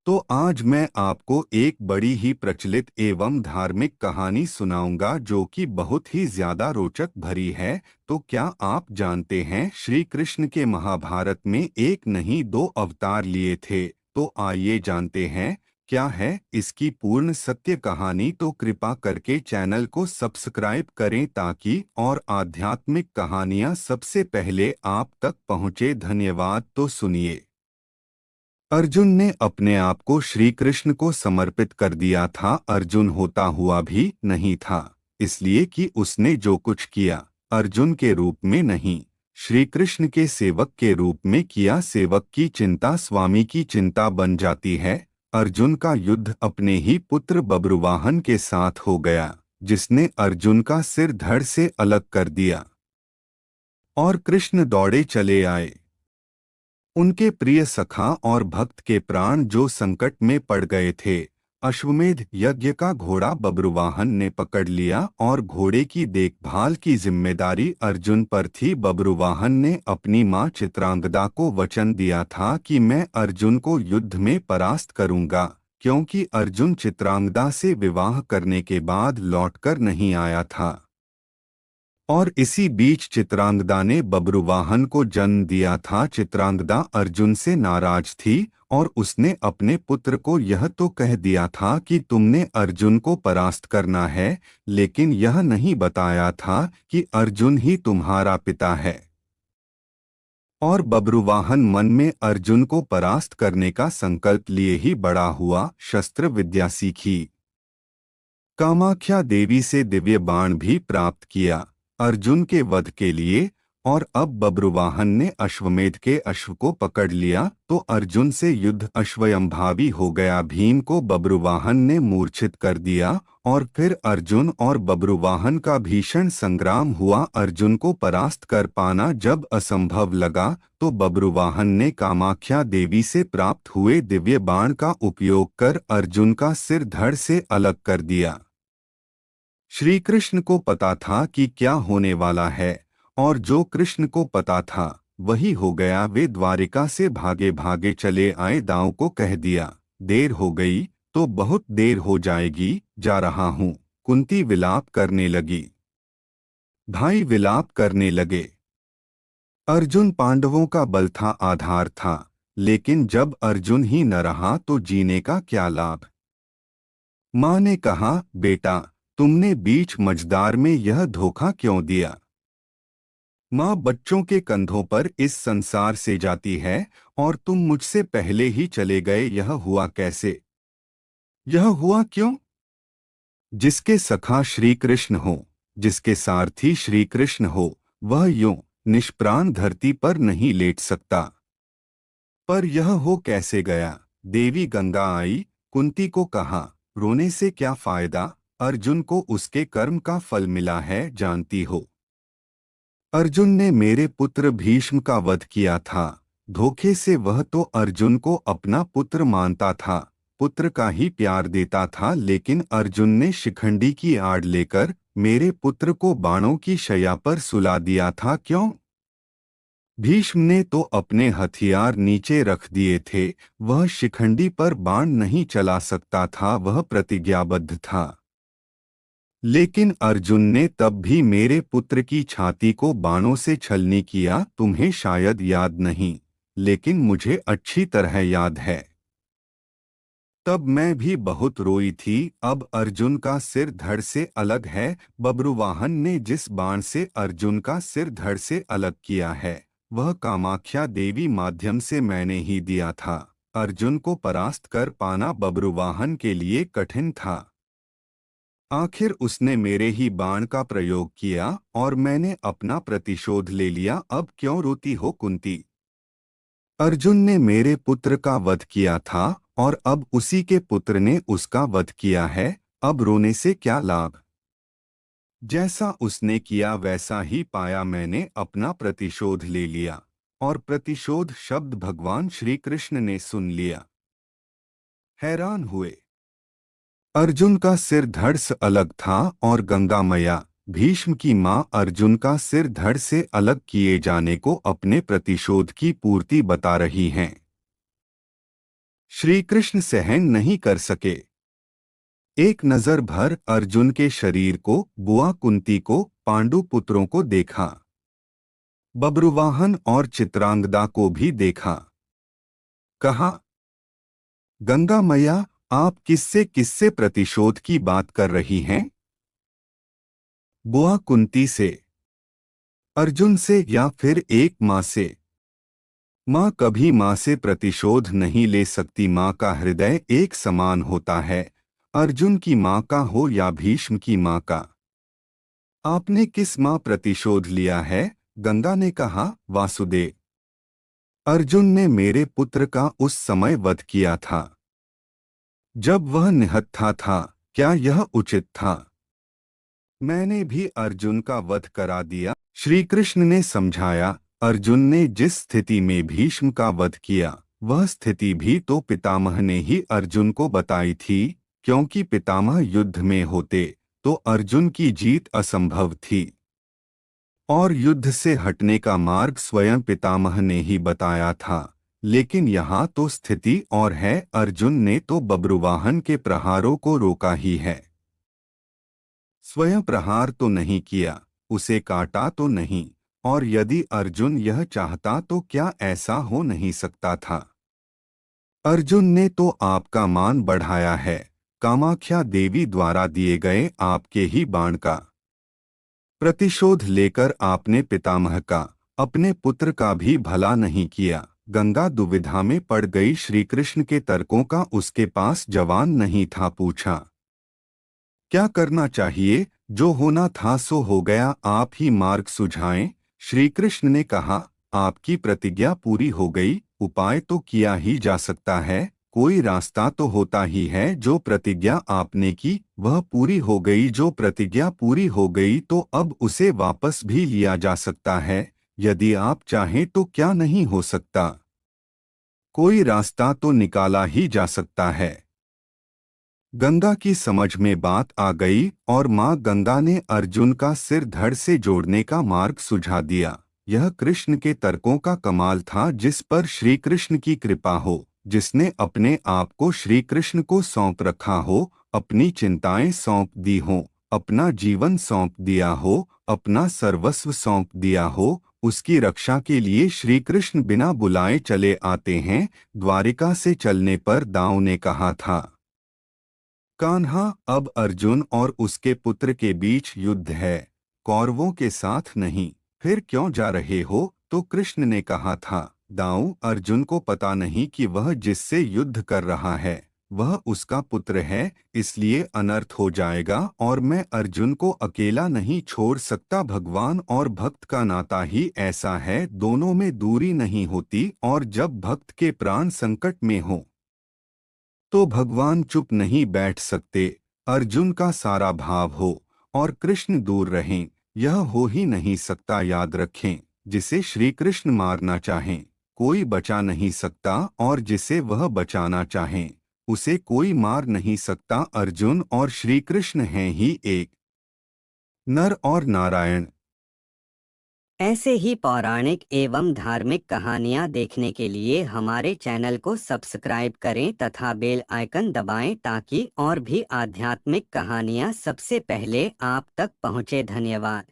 तो आज मैं आपको एक बड़ी ही प्रचलित एवं धार्मिक कहानी सुनाऊंगा जो कि बहुत ही ज्यादा रोचक भरी है। तो क्या आप जानते हैं श्री कृष्ण के महाभारत में एक नहीं दो अवतार लिए थे। तो आइए जानते हैं क्या है इसकी पूर्ण सत्य कहानी। तो कृपा करके चैनल को सब्सक्राइब करें ताकि और आध्यात्मिक कहानियां सबसे पहले आप तक पहुंचे। धन्यवाद। तो सुनिए। अर्जुन ने अपने आप को श्री कृष्ण को समर्पित कर दिया था। अर्जुन होता हुआ भी नहीं था, इसलिए कि उसने जो कुछ किया अर्जुन के रूप में नहीं, श्री कृष्ण के सेवक के रूप में किया। सेवक की चिंता स्वामी की चिंता बन जाती है। अर्जुन का युद्ध अपने ही पुत्र बब्रुवाहन के साथ हो गया, जिसने अर्जुन का सिर धड़ से अलग कर दिया और कृष्ण दौड़े चले आए। उनके प्रिय सखा और भक्त के प्राण जो संकट में पड़ गए थे। अश्वमेध यज्ञ का घोड़ा बब्रुवाहन ने पकड़ लिया और घोड़े की देखभाल की जिम्मेदारी अर्जुन पर थी। बब्रुवाहन ने अपनी मां चित्रांगदा को वचन दिया था कि मैं अर्जुन को युद्ध में परास्त करूंगा, क्योंकि अर्जुन चित्रांगदा से विवाह करने के बाद लौटकर नहीं आया था। और इसी बीच चित्रांगदा ने बब्रुवाहन को जन्म दिया था। चित्रांगदा अर्जुन से नाराज थी और उसने अपने पुत्र को यह तो कह दिया था कि तुमने अर्जुन को परास्त करना है, लेकिन यह नहीं बताया था कि अर्जुन ही तुम्हारा पिता है। और बब्रुवाहन मन में अर्जुन को परास्त करने का संकल्प लिए ही बड़ा हुआ। शस्त्र विद्या सीखी, कामाख्या देवी से दिव्य बाण भी प्राप्त किया अर्जुन के वध के लिए। और अब बब्रुवाहन ने अश्वमेध के अश्व को पकड़ लिया तो अर्जुन से युद्ध अश्वयंभावी हो गया। भीम को बब्रुवाहन ने मूर्छित कर दिया और फिर अर्जुन और बब्रुवाहन का भीषण संग्राम हुआ। अर्जुन को परास्त कर पाना जब असंभव लगा तो बब्रुवाहन ने कामाख्या देवी से प्राप्त हुए दिव्य बाण का उपयोग कर अर्जुन का सिर धड़ से अलग कर दिया। श्री कृष्ण को पता था कि क्या होने वाला है, और जो कृष्ण को पता था वही हो गया। वे द्वारिका से भागे भागे चले आए। दांव को कह दिया, देर हो गई तो बहुत देर हो जाएगी, जा रहा हूँ। कुंती विलाप करने लगी, भाई विलाप करने लगे। अर्जुन पांडवों का बल था, आधार था, लेकिन जब अर्जुन ही न रहा तो जीने का क्या लाभ। माँ ने कहा, बेटा तुमने बीच मझदार में यह धोखा क्यों दिया। माँ बच्चों के कंधों पर इस संसार से जाती है और तुम मुझसे पहले ही चले गए। यह हुआ कैसे, यह हुआ क्यों। जिसके सखा श्री कृष्ण हो, जिसके सारथी श्री कृष्ण हो, वह यूं निष्प्राण धरती पर नहीं लेट सकता। पर यह हो कैसे गया। देवी गंगा आई, कुंती को कहा, रोने से क्या फायदा, अर्जुन को उसके कर्म का फल मिला है, जानती हो। अर्जुन ने मेरे पुत्र भीष्म का वध किया था। धोखे से वह तो अर्जुन को अपना पुत्र मानता था, पुत्र का ही प्यार देता था, लेकिन अर्जुन ने शिखंडी की आड़ लेकर मेरे पुत्र को बाणों की शैया पर सुला दिया था। क्यों। भीष्म ने तो अपने हथियार नीचे रख दिए थे। वह शिखंडी पर बाण नहीं चला सकता था, वह प्रतिज्ञाबद्ध था। लेकिन अर्जुन ने तब भी मेरे पुत्र की छाती को बाणों से छलनी किया। तुम्हें शायद याद नहीं, लेकिन मुझे अच्छी तरह याद है। तब मैं भी बहुत रोई थी। अब अर्जुन का सिर धड़ से अलग है। बब्रुवाहन ने जिस बाण से अर्जुन का सिर धड़ से अलग किया है वह कामाख्या देवी माध्यम से मैंने ही दिया था। अर्जुन को परास्त कर पाना बब्रुवाहन के लिए कठिन था। आखिर उसने मेरे ही बाण का प्रयोग किया और मैंने अपना प्रतिशोध ले लिया। अब क्यों रोती हो कुंती। अर्जुन ने मेरे पुत्र का वध किया था और अब उसी के पुत्र ने उसका वध किया है। अब रोने से क्या लाभ। जैसा उसने किया वैसा ही पाया। मैंने अपना प्रतिशोध ले लिया। और प्रतिशोध शब्द भगवान श्री कृष्ण ने सुन लिया, हैरान हुए। अर्जुन का सिर धड़ से अलग था और गंगा मैया भीष्म की मां अर्जुन का सिर धड़ से अलग किए जाने को अपने प्रतिशोध की पूर्ति बता रही हैं। श्री कृष्ण सहन नहीं कर सके। एक नजर भर अर्जुन के शरीर को, बुआ कुंती को, पांडु पुत्रों को देखा, बब्रुवाहन और चित्रांगदा को भी देखा। कहा, गंगा मैया, आप किससे किससे प्रतिशोध की बात कर रही हैं? बुआ कुंती से, अर्जुन से, या फिर एक माँ से? माँ कभी माँ से प्रतिशोध नहीं ले सकती। माँ का हृदय एक समान होता है, अर्जुन की माँ का हो या भीष्म की माँ का। आपने किस माँ प्रतिशोध लिया है? गंगा ने कहा, वासुदेव। अर्जुन ने मेरे पुत्र का उस समय वध किया था जब वह निहत्था था। क्या यह उचित था? मैंने भी अर्जुन का वध करा दिया। श्री कृष्ण ने समझाया, अर्जुन ने जिस स्थिति में भीष्म का वध किया, वह स्थिति भी तो पितामह ने ही अर्जुन को बताई थी। क्योंकि पितामह युद्ध में होते तो अर्जुन की जीत असंभव थी, और युद्ध से हटने का मार्ग स्वयं पितामह ने ही बताया था। लेकिन यहाँ तो स्थिति और है, अर्जुन ने तो बब्रुवाहन के प्रहारों को रोका ही है। स्वयं प्रहार तो नहीं किया, उसे काटा तो नहीं, और यदि अर्जुन यह चाहता तो क्या ऐसा हो नहीं सकता था? अर्जुन ने तो आपका मान बढ़ाया है, कामाख्या देवी द्वारा दिए गए आपके ही बाण का प्रतिशोध लेकर आपने पितामह का, अपने पुत्र का भी भला नहीं किया। गंगा दुविधा में पड़ गई। श्री कृष्ण के तर्कों का उसके पास जवाब नहीं था। पूछा, क्या करना चाहिए? जो होना था सो हो गया, आप ही मार्ग सुझाएं। श्री कृष्ण ने कहा, आपकी प्रतिज्ञा पूरी हो गई, उपाय तो किया ही जा सकता है, कोई रास्ता तो होता ही है। जो प्रतिज्ञा आपने की वह पूरी हो गई। जो प्रतिज्ञा पूरी हो गई तो अब उसे वापस भी लिया जा सकता है। यदि आप चाहें तो क्या नहीं हो सकता? कोई रास्ता तो निकाला ही जा सकता है। गंगा की समझ में बात आ गई और माँ गंगा ने अर्जुन का सिर धड़ से जोड़ने का मार्ग सुझा दिया। यह कृष्ण के तर्कों का कमाल था, जिस पर श्री कृष्ण की कृपा हो, जिसने अपने आप को श्री कृष्ण को सौंप रखा हो, अपनी चिंताएं सौंप दी हों, अपना जीवन सौंप दिया हो, अपना सर्वस्व सौंप दिया हो। उसकी रक्षा के लिए श्री कृष्ण बिना बुलाए चले आते हैं। द्वारिका से चलने पर दाऊ ने कहा था, कान्हा, अब अर्जुन और उसके पुत्र के बीच युद्ध है, कौरवों के साथ नहीं, फिर क्यों जा रहे हो? तो कृष्ण ने कहा था, दाऊ, अर्जुन को पता नहीं कि वह जिससे युद्ध कर रहा है वह उसका पुत्र है, इसलिए अनर्थ हो जाएगा और मैं अर्जुन को अकेला नहीं छोड़ सकता। भगवान और भक्त का नाता ही ऐसा है, दोनों में दूरी नहीं होती, और जब भक्त के प्राण संकट में हो तो भगवान चुप नहीं बैठ सकते। अर्जुन का सारा भाव हो और कृष्ण दूर रहें, यह हो ही नहीं सकता। याद रखें, जिसे श्री कृष्ण मारना चाहें कोई बचा नहीं सकता, और जिसे वह बचाना चाहें उसे कोई मार नहीं सकता। अर्जुन और श्री कृष्ण हैं ही एक, नर और नारायण। ऐसे ही पौराणिक एवं धार्मिक कहानियाँ देखने के लिए हमारे चैनल को सब्सक्राइब करें तथा बेल आइकन दबाएं ताकि और भी आध्यात्मिक कहानियाँ सबसे पहले आप तक पहुँचे। धन्यवाद।